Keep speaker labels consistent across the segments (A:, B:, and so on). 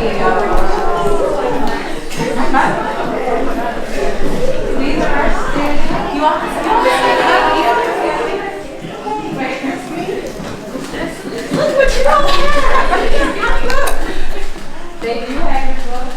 A: These are our students. You want to stand up? Look what you don't have. They do have your book.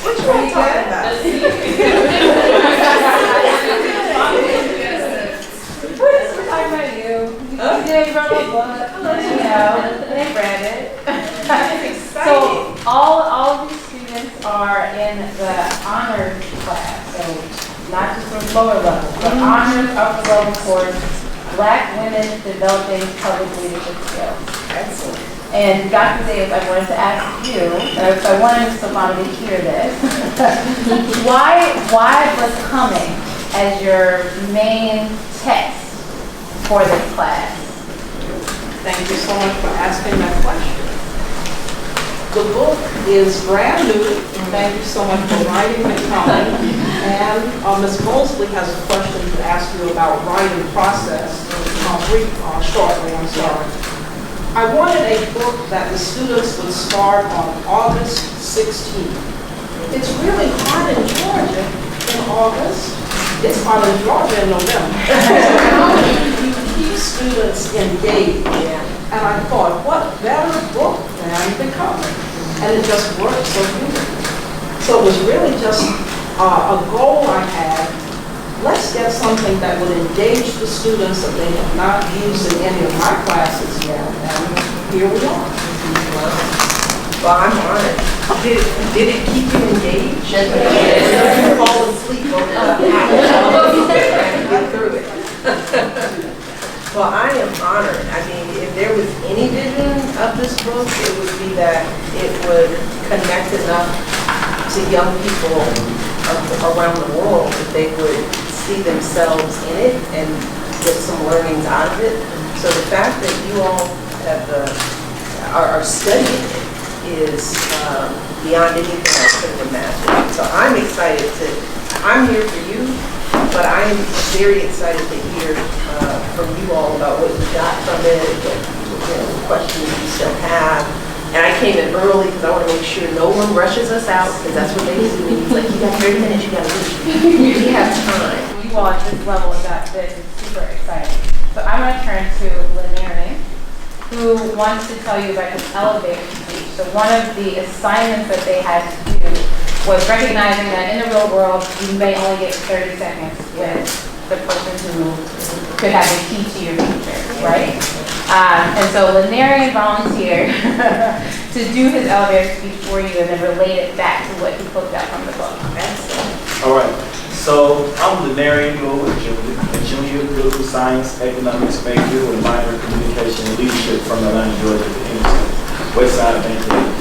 B: Which one are you talking about?
A: We're talking about you. They wrote a book, they read it. So all of these students are in the honors class, so not just from lower level, but honors upper level course, Black Women Developing Public Leadership Skills.
B: Excellent.
A: And Dr. Davis, I wanted to ask you, if I wanted Stefano to hear this, why was coming as your main text for this class?
C: Thank you so much for asking that question. The book is brand new. Thank you so much for writing and coming. And Ms. Mosley has a question to ask you about writing process. Shortly, I'm sorry. I wanted a book that the students would start on August 16th. It's really hot in Georgia in August. It's hot in Georgia in November. How do you keep students engaged? And I thought, what better book than Become? And it just worked so beautifully. So it was really just a goal I had. Let's get something that would engage the students that they have not used in any of my classes yet. And here we are.
B: Well, I'm on it. Did it keep you engaged? Did you fall asleep over get through it? Well, I am honored. I mean, if there was any vision of this book, it would be that it would connect enough to young people around the world that they would see themselves in it and get some learnings out of it. So the fact that you all have are studying it is beyond anything I could have imagined. So I'm excited I'm here for you, but I'm very excited to hear from you all about what you got from it, what questions you still have. And I came in early because I want to make sure no one rushes us out, because that's what they do. It's like, you got 30 minutes, you got to leave. We have time.
A: You all at this level got this is super exciting. So I'm going to turn to Lynn, who wants to tell you about his elevator speech. So one of the assignments that they had to do was recognizing that in the real world, you may only get 30 seconds with the person who could have the key to your future, right? And so Lynn volunteered to do his elevator speech for you and then relate it back to what he looked at from the book.
D: All right. So I'm Lynn Gould, a junior political science, economics major with a minor in communication and leadership from Atlanta, Georgia, the west side of Atlanta.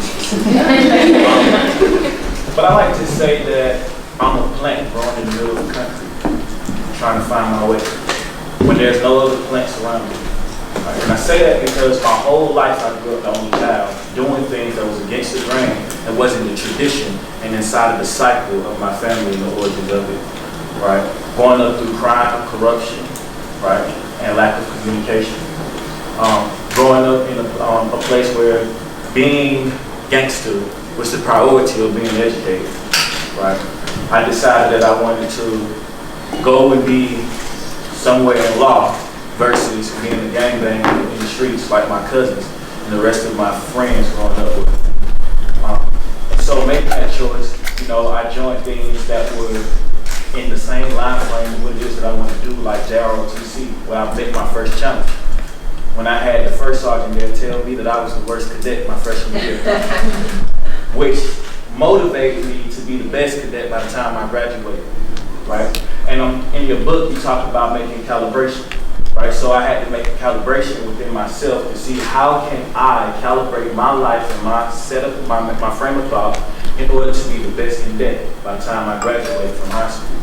D: But I like to say that I'm a plant growing in the middle of the country, trying to find my way when there's no other plants around me. Right? And I say that because my whole life I grew up the only child, doing things that was against the grain, that wasn't the tradition, and inside of the cycle of my family and the origins of it. Right? Growing up through crime, corruption, right, and lack of communication. Growing up in a place where being gangster was the priority of being educated, right? I decided that I wanted to go and be somewhere in law versus being a gangbanger in the streets like my cousins and the rest of my friends growing up with. And so making that choice, I joined things that were in the same line frame of what it is that I want to do, like JROTC, where I met my first challenge. When I had the first sergeant there tell me that I was the worst cadet my freshman year, which motivated me to be the best cadet by the time I graduated, right? And in your book, you talk about making calibration, right? So I had to make a calibration within myself to see how can I calibrate my life and my setup, my frame of thought in order to be the best cadet by the time I graduated from high school.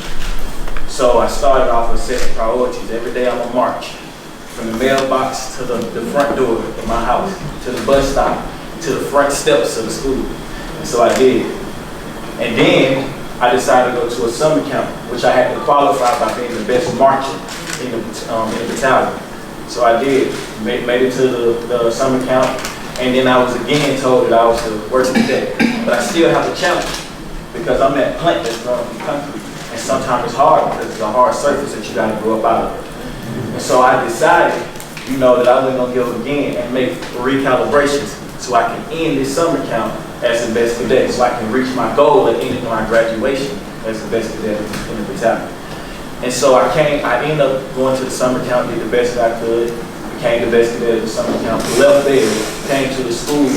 D: So I started off with setting priorities. Every day I'm on march, from the mailbox to the front door of my house, to the bus stop, to the front steps of the school. And so I did. And then I decided to go to a summer camp, which I had to qualify by being the best marcher in the battalion. So I did, made it to the summer camp, and then I was again told that I was the worst cadet. But I still have a challenge because I'm that plant that's growing in concrete, and sometimes it's hard because it's a hard surface that you got to grow up out of. And so I decided, that I wasn't gonna go again and make recalibrations so I can end this summer camp as the best cadet, so I can reach my goal at ending my graduation as the best cadet in the battalion. And so I ended up going to the summer camp, did the best that I could, became the best cadet of the summer camp, left there, came to the school,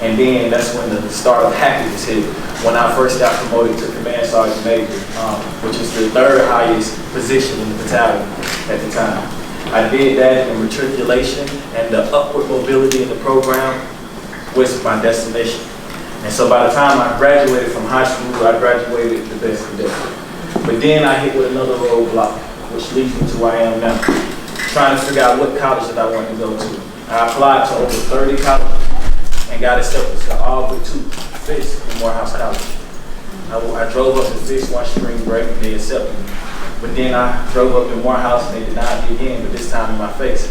D: and then that's when the start of happiness hit. When I first got promoted to Command Sergeant Major, which is the third highest position in the battalion at the time. I did that in matriculation, and the upward mobility in the program was my destination. And so by the time I graduated from high school, I graduated the best cadet. But then I hit with another roadblock, which leads me to where I am now, trying to figure out what college that I wanted to go to. I applied to over 30 colleges and got accepted to all but 2, Fisk and Morehouse College. I drove up to Fisk one spring break and they accepted me. But then I drove up to Morehouse and they denied me again, but this time in my face.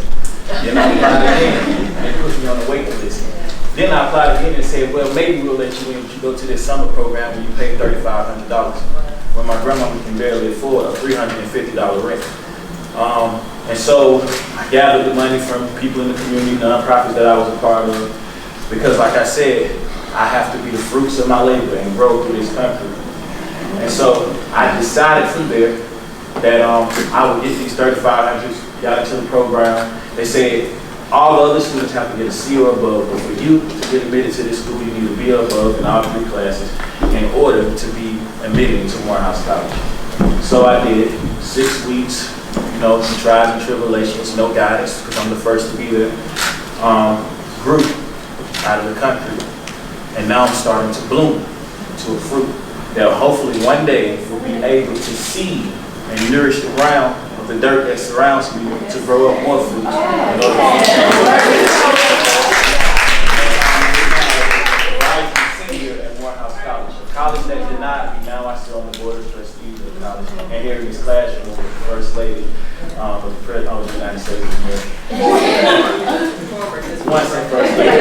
D: Then I applied again and they put me on the waiting list. Then I applied again and said, well, maybe we'll let you in if you go to this summer program and you pay $3,500. When my grandmama can barely afford a $350 rent. And so I gathered the money from people in the community, nonprofits that I was a part of, because like I said, I have to be the fruits of my labor and grow through this country. And so I decided from there that I would get these $3,500, got into the program. They said all the other students have to get a C or above, but for you to get admitted to this school, you need to be above in all 3 classes in order to be admitted into Morehouse College. So I did 6 weeks, some trials and tribulations, no guidance, because I'm the first to be there. Grew out of the country, and now I'm starting to bloom to a fruit that hopefully one day will be able to seed and nourish the ground of the dirt that surrounds me to grow up more fruit. Senior at Morehouse College, a college that denied me. Now I sit on the board of trustees of the college, and here in this classroom with the First Lady of the President of the United States of America. Once and First Lady.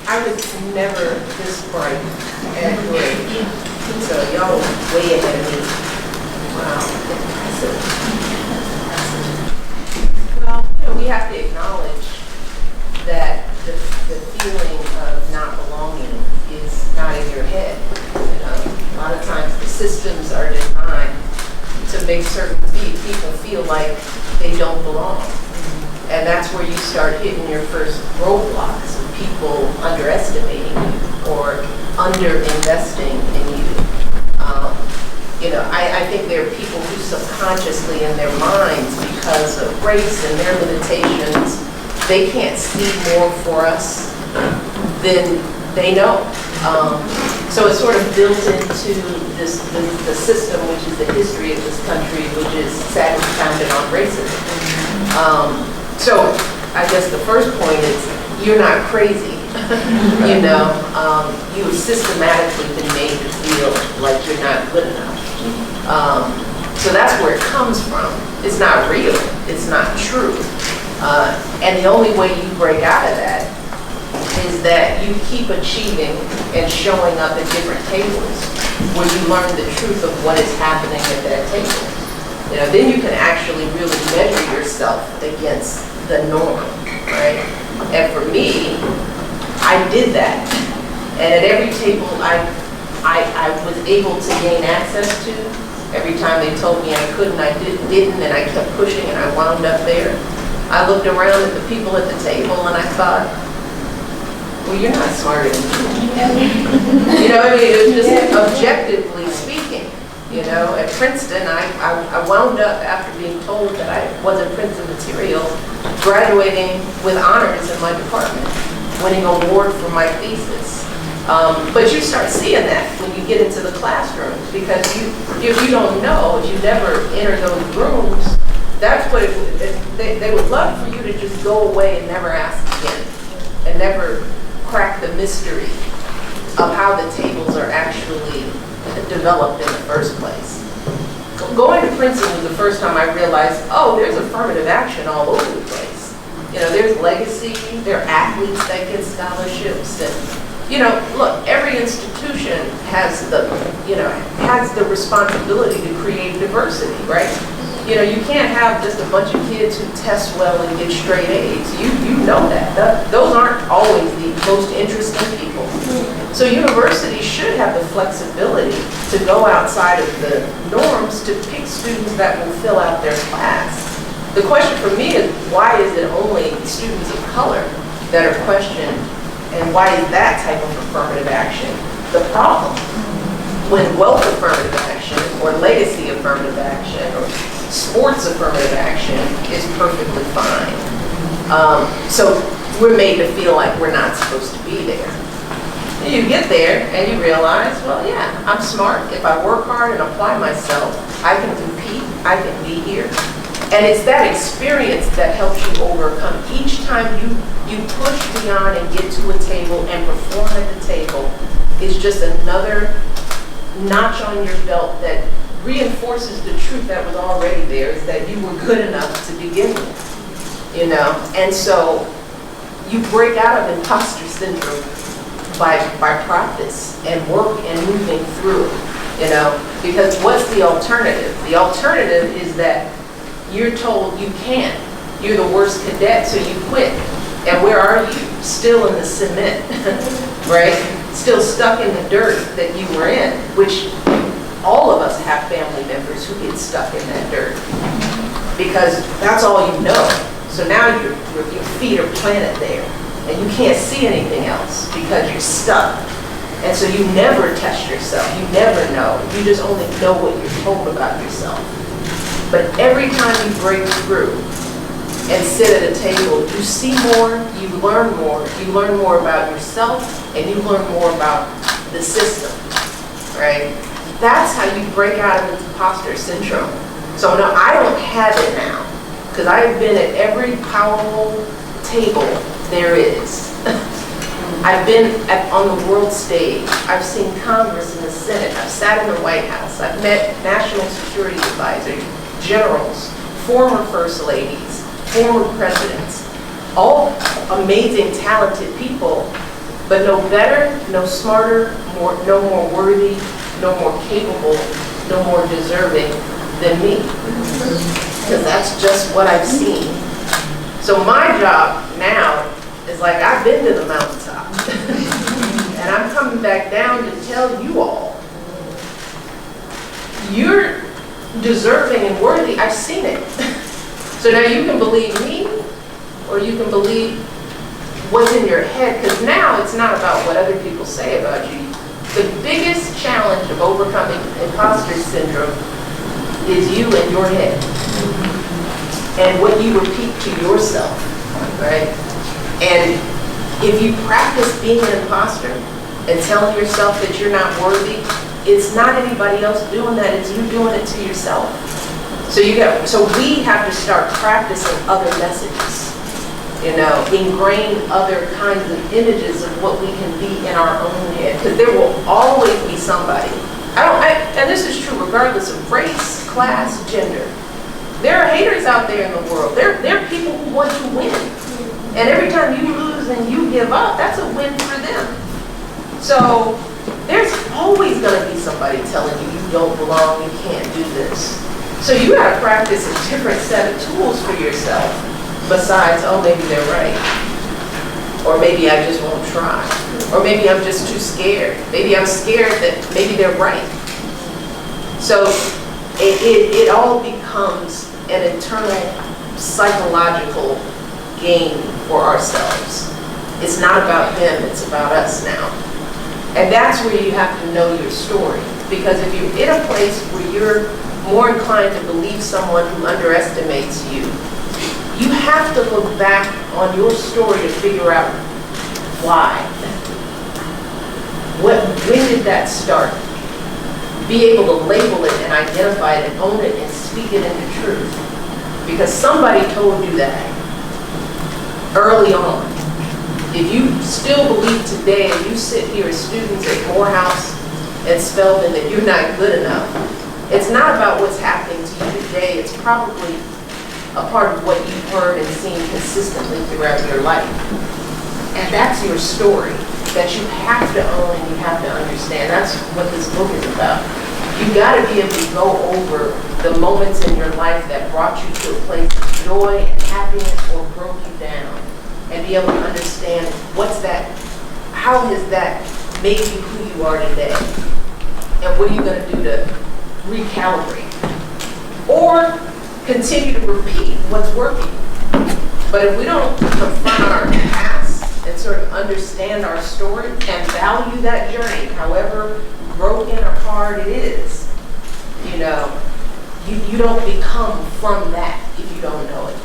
B: I was never this bright at your age, so y'all are way ahead of me. Wow, impressive. Well, we have to acknowledge that the feeling of not belonging is not in your head. A lot of times the systems are designed to make certain people feel like they don't belong. And that's where you start hitting your first roadblocks of people underestimating you or under-investing in you. I think there are people who subconsciously in their minds, because of race and their limitations, they can't see more for us than they know. So it's sort of built into the system, which is the history of this country, which is sadly founded on racism. So I guess the first point is you're not crazy. You've systematically been made to feel like you're not good enough. So that's where it comes from. It's not real. It's not true. And the only way you break out of that is that you keep achieving and showing up at different tables where you learn the truth of what is happening at that table. Then you can actually really measure yourself against the norm, right? And for me, I did that. And at every table I was able to gain access to, every time they told me I couldn't, I didn't, and I kept pushing and I wound up there. I looked around at the people at the table and I thought, well, you're not smarter than me. It was just objectively speaking. At Princeton, I wound up, after being told that I wasn't Princeton material, graduating with honors in my department, winning an award for my thesis. But you start seeing that when you get into the classrooms, because if you don't know, if you never enter those rooms, that's what they would love for you to just go away and never ask again, and never crack the mystery of how the tables are actually developed in the first place. Going to Princeton was the first time I realized, oh, there's affirmative action all over the place. You know, there's legacy, there are athletes that get scholarships, and, you know, look, every institution has the responsibility to create diversity, right? You know, you can't have just a bunch of kids who test well and get straight A's. You know that. Those aren't always the most interesting people. So universities should have the flexibility to go outside of the norms to pick students that will fill out their class. The question for me is, why is it only students of color that are questioned, and why is that type of affirmative action the problem? When wealth affirmative action, or legacy affirmative action, or sports affirmative action is perfectly fine. So we're made to feel like we're not supposed to be there. And you get there and you realize, well, yeah, I'm smart. If I work hard and apply myself, I can compete, I can be here. And it's that experience that helps you overcome. Each time you push beyond and get to a table and perform at the table is just another notch on your belt that reinforces the truth that was already there, is that you were good enough to begin with, you know? And so you break out of imposter syndrome by practice and work and moving through it, you know? Because what's the alternative? The alternative is that you're told you can't. You're the worst cadet, so you quit. And where are you? Still in the cement, right? Still stuck in the dirt that you were in, which all of us have family members who get stuck in that dirt because that's all you know. So now your feet are planted there and you can't see anything else because you're stuck. And so you never test yourself. You never know. You just only know what you're told about yourself. But every time you break through and sit at a table, you see more, you learn more. You learn more about yourself and you learn more about the system, right? That's how you break out of imposter syndrome. So no, I don't have it now because I've been at every powerful table there is. I've been on the world stage. I've seen Congress and the Senate. I've sat in the White House. I've met national security advisors, generals, former first ladies, former presidents, all amazing, talented people, but no better, no smarter, no more worthy, no more capable, no more deserving than me. Because that's just what I've seen. So my job now is like, I've been to the mountaintop. And I'm coming back down to tell you all, you're deserving and worthy. I've seen it. So now you can believe me, or you can believe what's in your head, because now it's not about what other people say about you. The biggest challenge of overcoming imposter syndrome is you and your head and what you repeat to yourself, right? And if you practice being an imposter and telling yourself that you're not worthy, it's not anybody else doing that, it's you doing it to yourself. So we have to start practicing other messages, you know, ingrain other kinds of images of what we can be in our own head, because there will always be somebody. And this is true regardless of race, class, gender. There are haters out there in the world. There are people who want to win. And every time you lose and you give up, that's a win for them. So there's always going to be somebody telling you you don't belong, you can't do this. So you got to practice a different set of tools for yourself besides, oh, maybe they're right. Or maybe I just won't try. Or maybe I'm just too scared. Maybe I'm scared that maybe they're right. So it all becomes an internal psychological game for ourselves. It's not about them, it's about us now. And that's where you have to know your story. Because if you're in a place where you're more inclined to believe someone who underestimates you, you have to look back on your story to figure out why. When did that start? Be able to label it and identify it and own it and speak it into truth. Because somebody told you that early on. If you still believe today, and you sit here as students at Morehouse and Spelman, that you're not good enough, it's not about what's happening to you today. It's probably a part of what you've heard and seen consistently throughout your life. And that's your story that you have to own and you have to understand. That's what this book is about. You got to be able to go over the moments in your life that brought you to a place of joy and happiness or broke you down, and be able to understand what's that, how has that made you who you are today, and what are you going to do to recalibrate or continue to repeat what's working. But if we don't confront our past and sort of understand our story and value that journey, however broken or hard it is, you know, you don't become from that if you don't know it.